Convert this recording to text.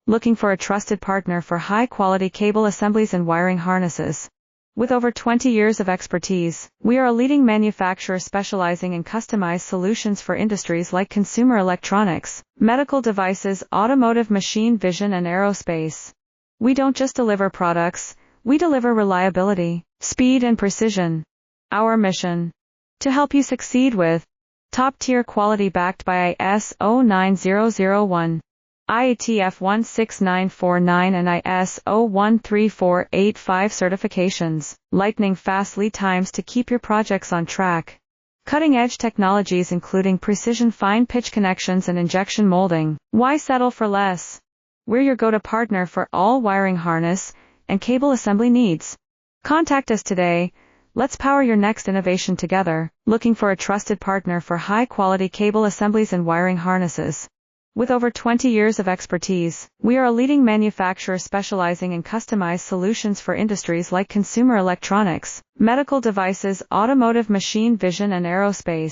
Looking for a trusted partner for high-quality cable assemblies and wiring harnesses? With over 20 years of expertise, we are a leading manufacturer specializing in customized solutions for industries like consumer electronics, medical devices, automotive, machine vision, and aerospace. We don't just deliver products, we deliver reliability, speed, and precision. Our mission: to help you succeed with top-tier quality backed by ISO 9001, IATF 16949 and ISO 13485 certifications, lightning-fast lead times to keep your projects on track. Cutting-edge technologies including precision fine-pitch connections and injection molding. Why settle for less? We're your go-to partner for all wiring harness and cable assembly needs. Contact us today. Let's power your next innovation together. Looking for a trusted partner for high-quality cable assemblies and wiring harnesses? With over 20 years of expertise, we are a leading manufacturer specializing in customized solutions for industries like consumer electronics, medical devices, automotive, machine vision, and aerospace.